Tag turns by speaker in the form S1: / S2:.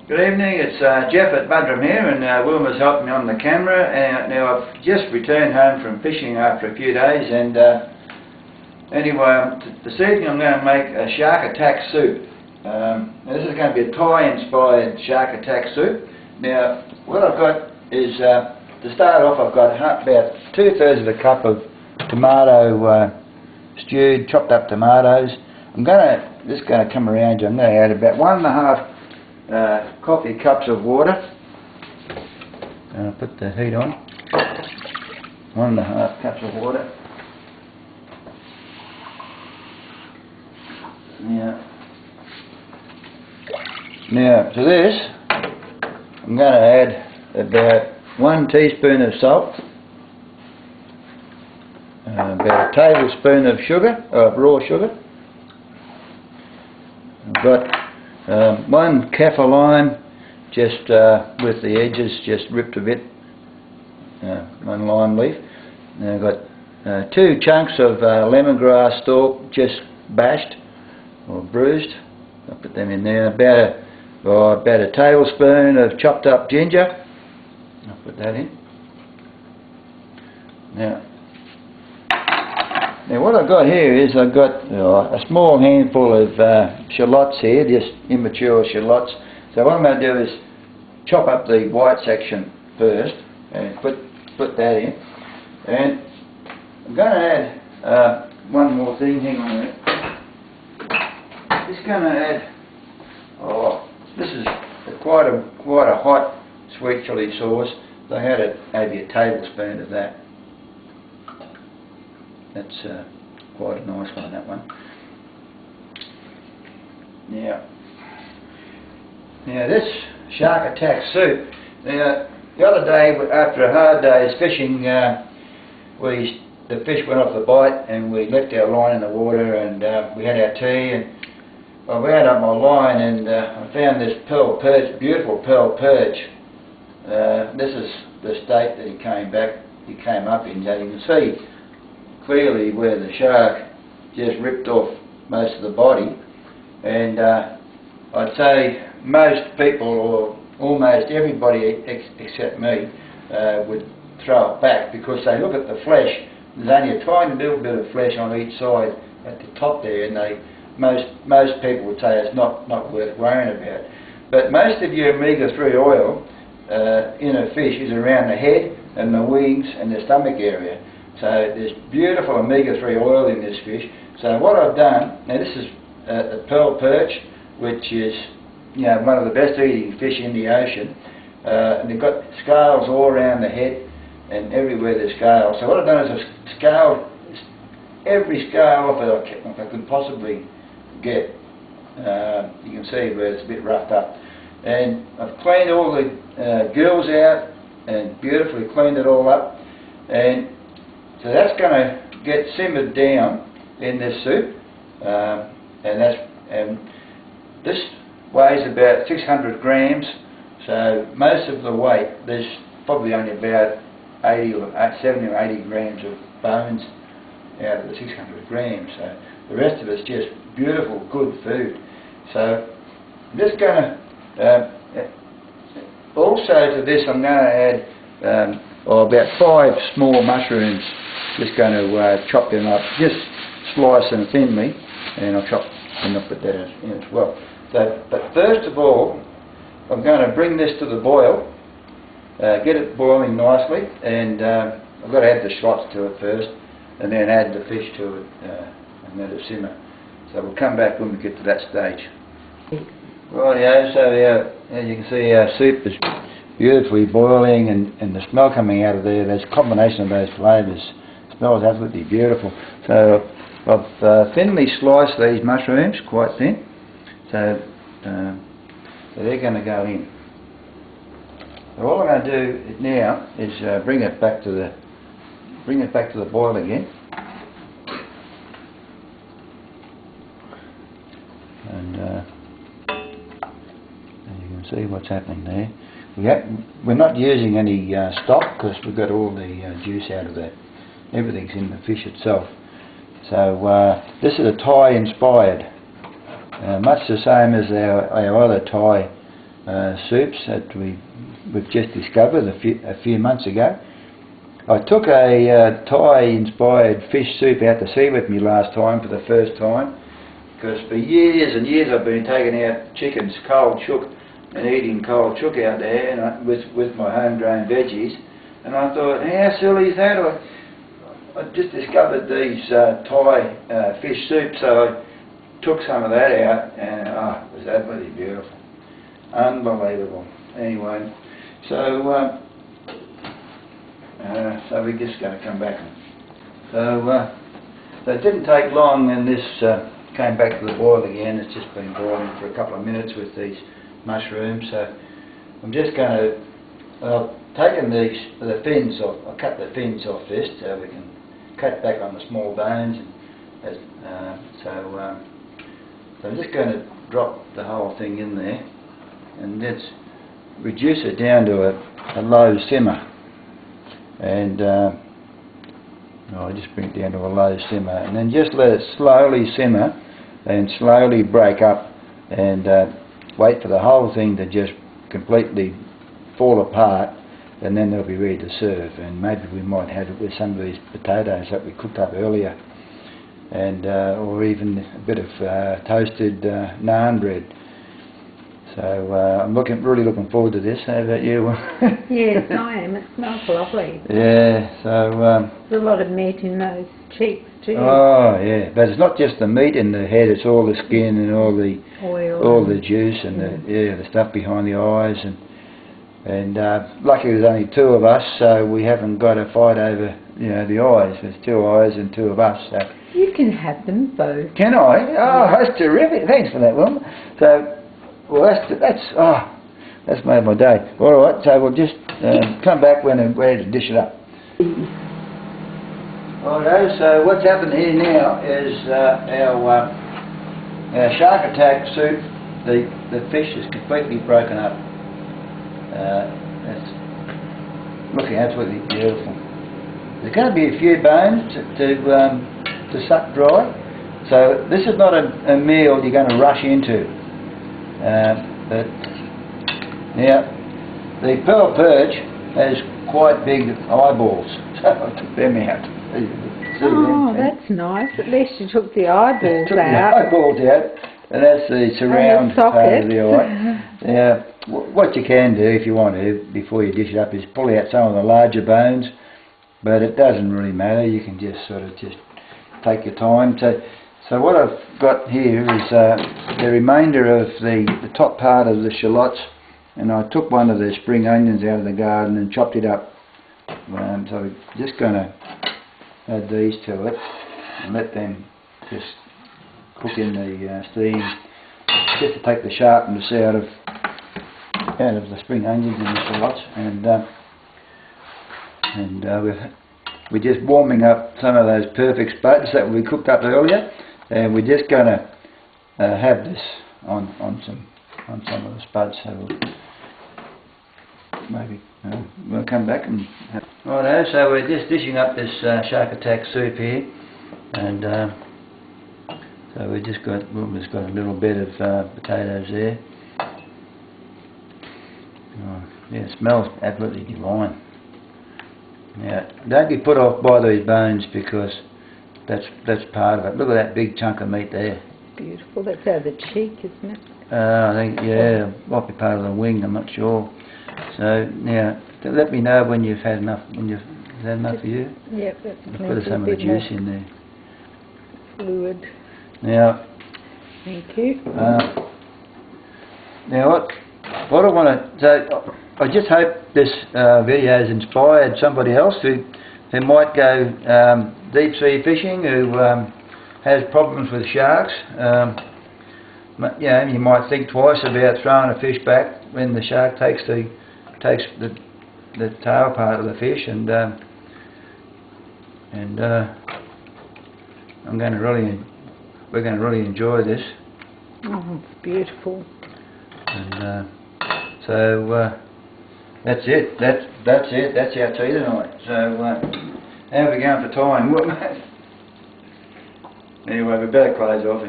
S1: Good evening, it's Jeff at Buderim here, and Wilma's helping me on the camera. Now I've just returned home from fishing after a few days, and anyway, this evening I'm going to make a shark attack soup. Now this is going to be a Thai-inspired shark attack soup. Now what I've got is, to start off, I've got about 2/3 of a cup of tomato stewed, chopped up tomatoes. This is going to come around. I'm going to add about 1.5 coffee cups of water. I'll put the heat on. 1.5 cups of water. Now to this, I'm going to add about 1 teaspoon of salt, about a tablespoon of sugar, raw sugar. I've got 1 kaffir lime, just with the edges just ripped a bit, 1 lime leaf. And I've got 2 chunks of lemongrass stalk, just bashed or bruised. I'll put them in there. About a tablespoon of chopped up ginger. I'll put that in. Now what I've got here is I've got a small handful of shallots here, just immature shallots. So what I'm going to do is chop up the white section first and put that in. And I'm going to add one more thing. Hang on a minute. Just going to add. This is quite a hot sweet chilli sauce. So I added maybe a tablespoon of that. That's quite a nice one, that one. Now this shark attack soup. Now the other day, after a hard day's fishing, the fish went off the bite, and we left our line in the water, and we had our tea, and I wound up my line, and I found this pearl perch, beautiful pearl perch. This is the state that he came up in. So you can see clearly where the shark just ripped off most of the body, and I'd say most people, or almost everybody except me, would throw it back, because they look at the flesh. There's only a tiny little bit of flesh on each side at the top there, and most people would say it's not worth worrying about. But most of your omega-3 oil in a fish is around the head and the wings and the stomach area. So there's beautiful omega-3 oil in this fish. So what I've done, now this is the pearl perch, which is one of the best eating fish in the ocean. And they've got scales all around the head and everywhere there's scales. So what I've done is I've scaled every scale off it I could possibly get. You can see where it's a bit roughed up. And I've cleaned all the gills out and beautifully cleaned it all up. And so that's going to get simmered down in this soup, and this weighs about 600 grams. So most of the weight, there's probably only about 70 or 80 grams of bones out of the 600 grams. So the rest of it's just beautiful, good food. So I'm just going to also to this I'm going to add about 5 small mushrooms. Just going to chop them up, just slice them thinly, and I'll put that in as well. So, but first of all, I'm going to bring this to the boil, get it boiling nicely, and I've got to add the shallots to it first, and then add the fish to it and let it simmer. So we'll come back when we get to that stage. Rightio, so as you can see, our soup is beautifully boiling, and the smell coming out of there's a combination of those flavours. It smells absolutely beautiful. So I've thinly sliced these mushrooms, quite thin. So they're going to go in. So all I'm going to do now is bring it back to the boil again. And you can see what's happening there. We're not using any stock, because we've got all the juice out of that. Everything's in the fish itself. So this is a Thai inspired, much the same as our other Thai soups that we've just discovered a few months ago. I took a Thai-inspired fish soup out to sea with me last time for the first time, because for years and years I've been taking out chickens cold chook and eating cold chook out there and with my homegrown veggies, and I thought, how silly is that? I just discovered these Thai fish soup, so I took some of that out, and it was absolutely beautiful, unbelievable. Anyway, so we're just going to come back. So it didn't take long, and this came back to the boil again. It's just been boiling for a couple of minutes with these mushrooms. So I'm just going to, I've taken the fins off. I cut the fins off this so we can cut back on the small bones. So I'm just going to drop the whole thing in there, and let's reduce it down to a low simmer. And I'll just bring it down to a low simmer, and then just let it slowly simmer and slowly break up, and wait for the whole thing to just completely fall apart, and then they'll be ready to serve. And maybe we might have it with some of these potatoes that we cooked up earlier, and or even a bit of toasted naan bread. So I'm really looking forward to this. How about you?
S2: Yes, I am. It smells lovely.
S1: Yeah, so...
S2: there's a lot of meat in those cheeks too.
S1: Oh, yeah. But it's not just the meat in the head, it's all the skin and all the
S2: oil,
S1: all the juice and the stuff behind the eyes. And luckily there's only two of us, so we haven't got to fight over, the eyes. There's two eyes and two of us. So.
S2: You can have them both.
S1: Can I? Oh, that's terrific. Thanks for that, Wilma. So... well, that's made my day. All right, so we'll just come back when we're ready to dish it up. Righto, so what's happened here now is our shark attack soup. The fish is completely broken up. It's looking absolutely beautiful. There's going to be a few bones to suck dry. So this is not a meal you're going to rush into. But now the pearl perch has quite big eyeballs, so I took them out.
S2: Oh, that's nice. At least you took the eyeballs
S1: took
S2: out.
S1: The eyeballs out, and that's the surround part of the eye. Now, what you can do if you want to, before you dish it up, is pull out some of the larger bones, but it doesn't really matter. You can just sort of take your time. So what I've got here is the remainder of the top part of the shallots, and I took one of the spring onions out of the garden and chopped it up. So we're just going to add these to it and let them just cook in the steam, just to take the sharpness out of the spring onions and the shallots. And we're just warming up some of those perfect spuds that we cooked up earlier. And we're just going to have this on some of the spuds, so we'll come back and have. Righto, so we're just dishing up this shark attack soup here, and so we've just got a little bit of potatoes there. Oh, yeah, it smells absolutely divine. Now, don't be put off by these bones, because that's part of it. Look at that big chunk of meat there.
S2: Beautiful. That's out of the cheek, isn't it?
S1: I think, yeah, might be part of the wing. I'm not sure. So now, let me know when you've had enough. Is that enough for you?
S2: Yep, that's plenty.
S1: Put some of the juice in there.
S2: Fluid.
S1: Now.
S2: Thank you.
S1: Now what I want to say, I just hope this video has inspired somebody else who might go deep sea fishing, who has problems with sharks. You might think twice about throwing a fish back when the shark takes the tail part of the fish, and we're going to really enjoy this.
S2: Oh, it's beautiful.
S1: And so that's it. That's it. That's our tea tonight. So how are we going for time? Anyway, we better close off.